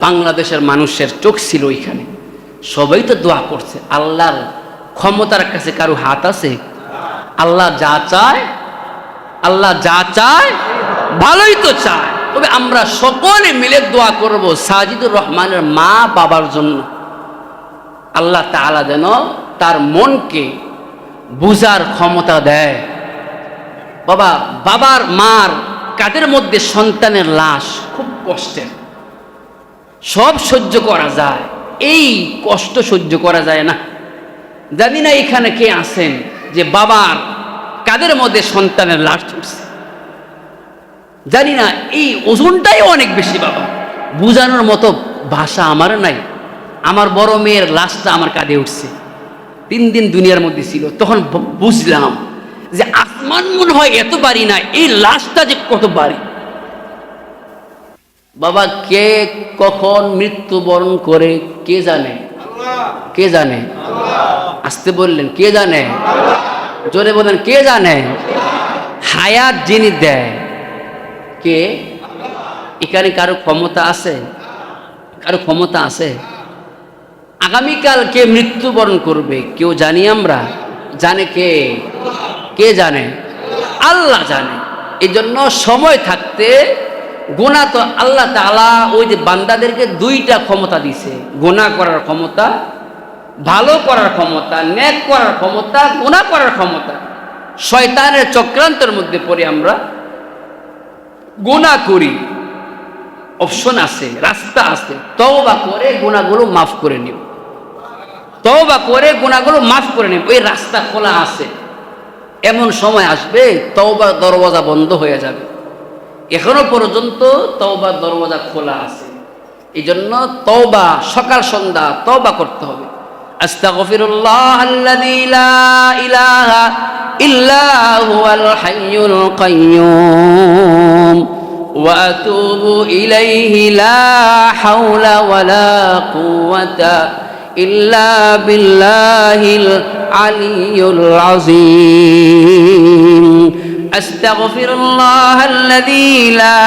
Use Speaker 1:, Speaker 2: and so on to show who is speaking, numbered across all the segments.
Speaker 1: বাংলাদেশের মানুষের চোখ ছিল ওইখানে, সবাই তো দোয়া করছে। আল্লাহর ক্ষমতার কাছে কারো হাত আছে? আল্লাহ যা চায় ভালোই তো চায়। তবে আমরা সকলে মিলে দোয়া করব সাজিদুর রহমানের মা বাবার জন্য। আল্লাহ তাআলা যেন তার মনকে বুঝার ক্ষমতা দেয়। বাবার মার কাদের মধ্যে সন্তানের লাশ খুব কষ্টের, সব সহ্য করা যায়, এই কষ্ট সহ্য করা যায় না। জানি না এখানে কে আছেন যে বাবার কাদের মধ্যে সন্তানের লাশ ছুটছে, জানি না। এই ওজনটাই অনেক বেশি বাবা, বুঝানোর মতো ভাষা আমার নাই। আমার বড় মেয়ের লাশটা আমার কাঁধে উঠছে, 3 দিন দুনিয়ার মধ্যে ছিল, তখন বুঝলাম যে আসমান মনে হয় এত বাড়ি না, এই লাশটা যে কত বাড়ি। বাবা কে কখন মৃত্যুবরণ করে কে জানে? কে জানে? আসতে বললেন কে জানে? জোরে বলেন কে জানে? হায়াত যিনি দেয় কে? এখানে কারো ক্ষমতা আছে? কারো ক্ষমতা আছে? আগামীকাল কে মৃত্যুবরণ করবে কেউ জানি আমরা? জানে কে? কে জানে? আল্লাহ জানে। এই জন্য সময় থাকতে গুনাহ তো আল্লাহ তাআলা ওই যে বান্দাদেরকে 2টা ক্ষমতা দিছে, গুনাহ করার ক্ষমতা, ভালো করার ক্ষমতা, নেক করার ক্ষমতা, গুনাহ করার ক্ষমতা। শয়তানের চক্রান্তের মধ্যে পড়ে আমরা গুনাহ করি, অপশন আছে, রাস্তা আছে, তওবা করে গুনাহগুলো মাফ করে নিব, তওবা করে গুনাহগুলো মাফ করে নিব, ওই রাস্তা খোলা আছে। এমন সময় আসবে তওবার দরওয়াজা বন্ধ হয়ে যাবে, এখনো পর্যন্ত তওবার দরওয়াজা খোলা আছে। এই জন্য তওবা সকাল সন্ধ্যা তওবা করতে হবে। আস্তাগফিরুল্লাহ আল্লাযী লা ইলাহা ইল্লা হুয়াল হাইয়ুল কাইয়্যুম ওয়া আতুবু ইলাইহি লা হাওলা ওয়ালা কুওয়াতা ইল্লা বিল্লাহিল আলিয়্যুল আযীম। আস্তাগফিরুল্লাহ আল্লাযী লা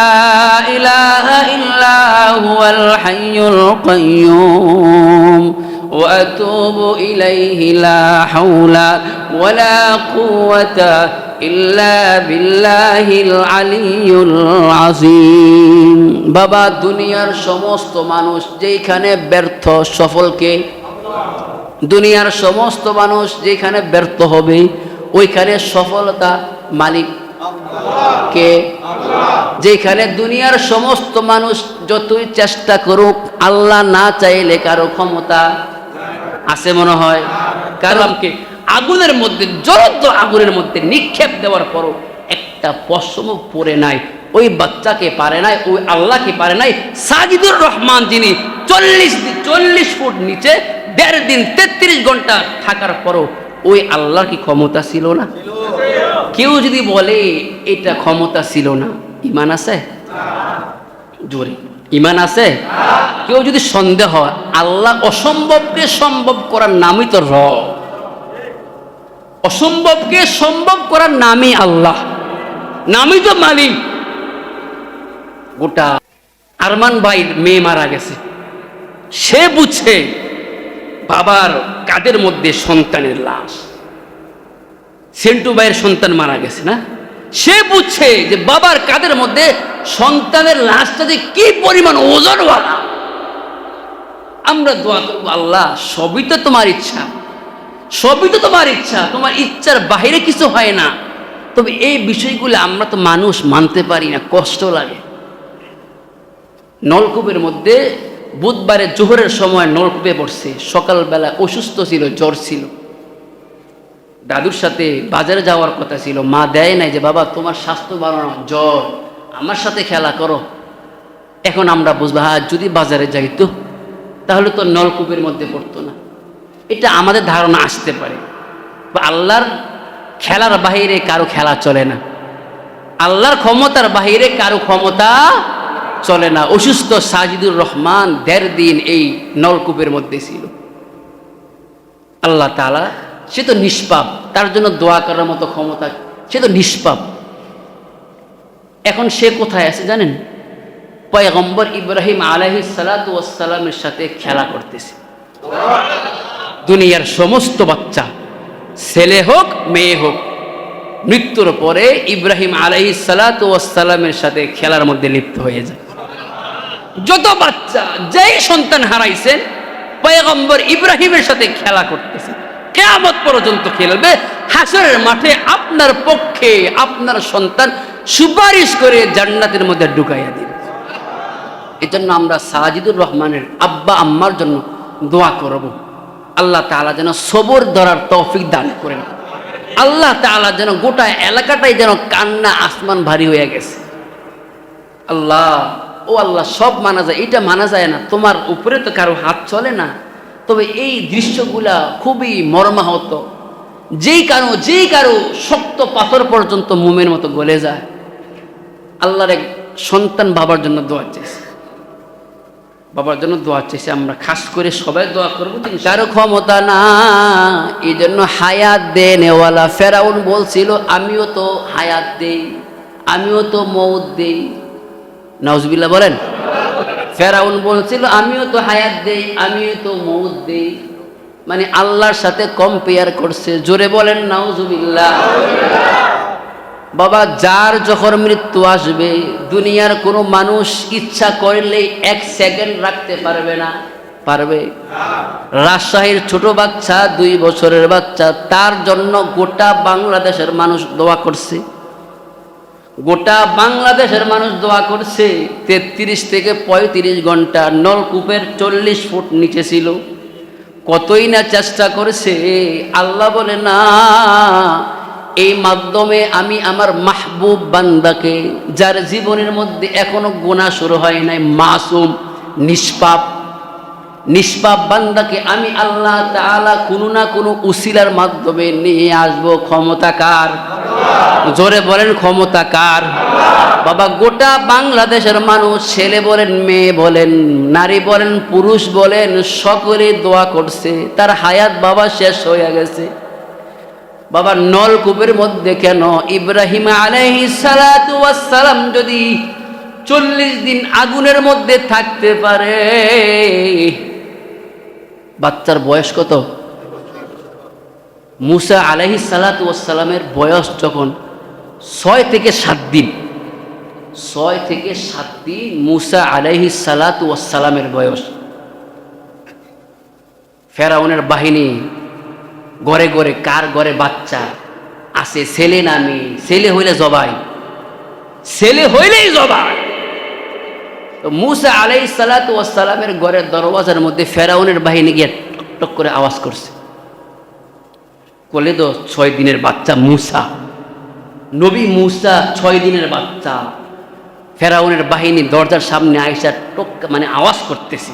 Speaker 1: ইলাহা ইল্লা হুয়াল হাইয়ুল কাইয়্যুম ওয়া আতুবু ইলাইহি লা হাওলা ওয়ালা কুওয়াতা ইল্লা বিল্লাহিল আলিয়্যুল আযীম। বাবা দুনিয়ার সমস্ত মানুষ যেখানে ব্যর্থ, সফলকে দুনিয়ার সমস্ত মানুষ যেখানে ব্যর্থ হবে ওইখানে সফলতা মালিক কে? যেখানে দুনিয়ার সমস্ত মানুষ যতই চেষ্টা করুক আল্লাহ না চাইলে কারো ক্ষমতা আছে মনে হয়? কারণকে আগুনের মধ্যে, জ্বলন্ত আগুনের মধ্যে নিক্ষেপ দেওয়ার পরও একটা পশম পড়ে নাই, ওই বাচ্চাকে পারে নাই, ওই আল্লাহকে পারে নাই। সাজিদুর রহমান যিনি 40 ফুট নিচে 1.5 দিন 33 ঘন্টা থাকার পরও ওই আল্লাহর কি ক্ষমতা ছিল না? কেউ যদি বলে এটা ক্ষমতা ছিল না, ঈমান আছে? জোরে ঈমান আছে? কেউ যদি সন্দেহ হয়, আল্লাহ অসম্ভবকে সম্ভব করার নামই তো রব, অসম্ভবকে সম্ভব করার নামই আল্লাহ, নামই তো মালিক। গোটা আরমান ভাইয়ের মেয়ে মারা গেছে, সে বুঝছে বাবার কাদের মধ্যে সন্তানের লাশ। সেন্টু ভাইয়ের সন্তান মারা গেছে না, সে বুঝছে যে বাবার কাদের মধ্যে সন্তানের লাশটা যে কি পরিমাণ ওজনওয়ালা। আমরা দোয়া করবো আল্লাহ সবই তো তোমার ইচ্ছা, সবই তো তোমার ইচ্ছা, তোমার ইচ্ছার বাইরে কিছু হয় না। তবে এই বিষয়গুলো আমরা তো মানুষ মানতে পারি না, কষ্ট লাগে। নলকূপের মধ্যে বুধবারে জোহরের সময় নলকূপে পড়ছে, সকালবেলা অসুস্থ ছিল, জ্বর ছিল, দাদুর সাথে বাজারে যাওয়ার কথা ছিল, মা দেয় নাই যে বাবা তোমার স্বাস্থ্য ভালো না, জ্বর, আমার সাথে খেলা করো। এখন আমরা বুঝবো হ্যাঁ যদি বাজারে যাইতো তাহলে তো নলকূপের মধ্যে পড়তো না। এটা আমাদের ধারণা আসতে পারে। আল্লাহর খেলার বাহিরে কারো খেলা চলে না, আল্লাহর ক্ষমতার বাহিরে কারো ক্ষমতা চলে না। অসুস্থ সাজিদুর রহমান 1.5 দিন এই নলকূপের মধ্যে ছিল। আল্লাহ তাআলা, সে তো নিষ্পাপ, তার জন্য দোয়া করার মতো ক্ষমতা, সে তো নিষ্পাপ। এখন সে কোথায় আছে জানেন? পয়গম্বর ইব্রাহিম আলাইহিস সালাতু ওয়াস সালামের সাথে খেলা করতেছে। দুনিয়ার সমস্ত বাচ্চা, ছেলে হোক মেয়ে হোক, মৃত্যুর পরে ইব্রাহিম আলাইহিস সালাতু ওয়াস সালামের সাথে খেলার মধ্যে লিপ্ত হয়ে যায়। যত বাচ্চা যেই সন্তান হারাইছেন পয়গম্বর ইব্রাহিমের সাথে খেলা করতেছে, কিয়ামত পর্যন্ত খেলবে। হাসরের মাঠে আপনার পক্ষে আপনার সন্তান সুপারিশ করে জান্নাতের মধ্যে ঢুকাইয়া দিবে। এজন্য আমরা সাজিদুর রহমানের আব্বা আম্মার জন্য দোয়া করব, আল্লাহ তাআলা যেন সবর ধরার তৌফিক দান করেন। আল্লাহ তাআলা যেন গোটা এলাকাটাই যেন কান্না আসমান ভারী হয়ে গেছে। আল্লাহ, ও আল্লাহ, সব মানা যায়, এটা মানা যায় না, তোমার উপরে তো কারো হাত চলে না। তবে এই দৃশ্যগুলা খুবই মর্মাহত। যেই কারো শক্ত পাথর পর্যন্ত মোমের মতো গলে যায়। আল্লাহর এক সন্তান বাবার জন্য দোয়া চেয়েছে, বাবার জন্য দোয়া চেয়েছে। আমরা খাস করে সবাই দোয়া করবো। কারো ক্ষমতা না, এই জন্য হায়াত দেনেওয়ালা ফেরাউন বলছিল আমিও তো হায়াত দেই, আমিও তো মৌত দেই। নাউজুবিল্লাহ বলেন। ফেরাউন বলছিল আমিও তো হায়াত দেই, আমিও তো মৌত দেই, মানে আল্লাহর সাথে কম্পেয়ার করছে। জোরে বলেন নাউজুবিল্লাহ। বাবা, যার যখন মৃত্যু আসবে, দুনিয়ার কোনো মানুষ ইচ্ছা করলে 1 সেকেন্ড রাখতে পারবে না। পারবে? রাজশাহীর ছোট বাচ্চা, 2 বছরের বাচ্চা, তার জন্য গোটা বাংলাদেশের মানুষ দোয়া করছে। গোটা বাংলাদেশের মানুষ দোয়া করছে। 33 থেকে 35 ঘন্টা নলকূপের 40 ফুট নিচে ছিল। কতই না চেষ্টা করেছে। আল্লাহ বলে না, এই মাধ্যমে আমি আমার মাহবুব বান্দাকে, যার জীবনের মধ্যে এখনো গুনাহ শুরু হয় নাই, মাসুম নিষ্পাপ বান্দাকে আমি আল্লাহ তাআলা কোনো না কোনো উসিলার মাধ্যমে নিয়ে আসবো। ক্ষমতা কার? জোরে বলেন ক্ষমতা কার? বাবা, গোটা বাংলাদেশের মানুষ, ছেলে বলেন মেয়ে বলেন, নারী বলেন পুরুষ বলেন, সকলে দোয়া করছে। তার হায়াত বাবা শেষ হয়ে গেছে। বাবা, নলকূপের মধ্যে কেন? ইব্রাহিম আলাইহিস সালাতু ওয়াস সালাম যদি 40 দিন আগুনের মধ্যে থাকতে পারে, বাচ্চার বয়স কত? মুসা আলাইহিস সালাতু ওয়াস সালামের বয়স যখন 6 থেকে 7 দিন, 6 থেকে 7 দিন মুসা আলাইহিস সালাতু ওয়াস সালামের বয়স। ফেরাউনের বাহিনী ঘরে ঘরে, কার ঘরে বাচ্চা আছে, ছেলে না মেয়ে? ছেলে হইলে জবাই, ছেলে হইলেই জবাই। তো মুসা আলাইহিস সালাতু ওয়াস সালামের ঘরের দরওয়াজার মধ্যে ফেরাউনের বাহিনী গিয়ে টক টক করে আওয়াজ করছে। বলে তো 6 দিনের বাচ্চা মুসা, নবী মুসা 6 দিনের বাচ্চা। ফেরাউনের বাহিনী দরজার সামনে আয়েশা মানে আওয়াজ করতেছে,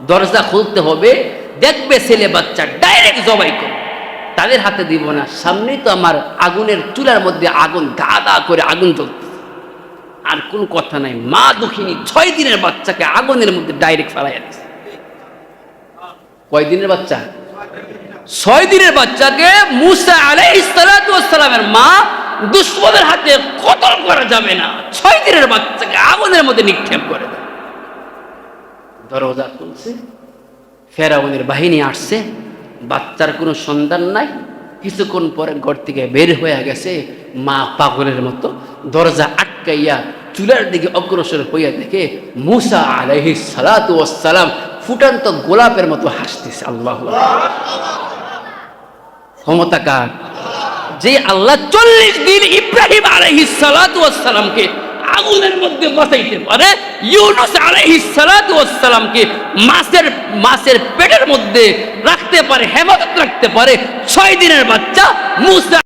Speaker 1: দরজা খুলতে হবে, দেখবে ছেলে বাচ্চা, ডাইরেক্ট জবাই করবে, তাদের হাতে দিব না। সামনেই তো আমার আগুনের চুলার মধ্যে আগুন, দাদা করে আগুন জ্বলছে, আর কোন কথা নাই। মা দুঃখিনী 6 দিনের বাচ্চাকে আগুনের মধ্যে ডাইরেক্ট ফেলাইয়া দিচ্ছে। কয় দিনের বাচ্চা? 6 দিনের বাচ্চাকে মুসা আলাইহিস সালাতু ওয়াস সালামের মা দুশমনের হাতে কতল করা যাবে না, 6 দিনের বাচ্চাকে আগুনের মধ্যে নিক্ষেপ করে দেয়। দরজা খুলছে, ফেরাউনের বাহিনী আসছে, বাচ্চার কোনো সন্ধান নাই। কিছুক্ষণ পরে ঘর থেকে বের হয়ে গেছে। মা পাগলের মতো দরজা আটকাইয়া চুলার দিকে অগ্রসর হইয়া দেখে মুসা আলাইহিস সালাতু ওয়াস সালাম ফুটন্ত গোলাপের মতো হাসতেছে। আল্লাহু আকবার। ক্ষমতা কার? যে আল্লাহ 40 দিন ইব্রাহিম আলাইহিস সালাতু ওয়াস সালামকে আগুনের মধ্যে বাঁচাইতে পারে, ইউনূস আলাইহিস সালাতু ওয়াস সালামকে মাছের পেটের মধ্যে রাখতে পারে, হেফাজত রাখতে পারে। 6 দিনের বাচ্চা মুসা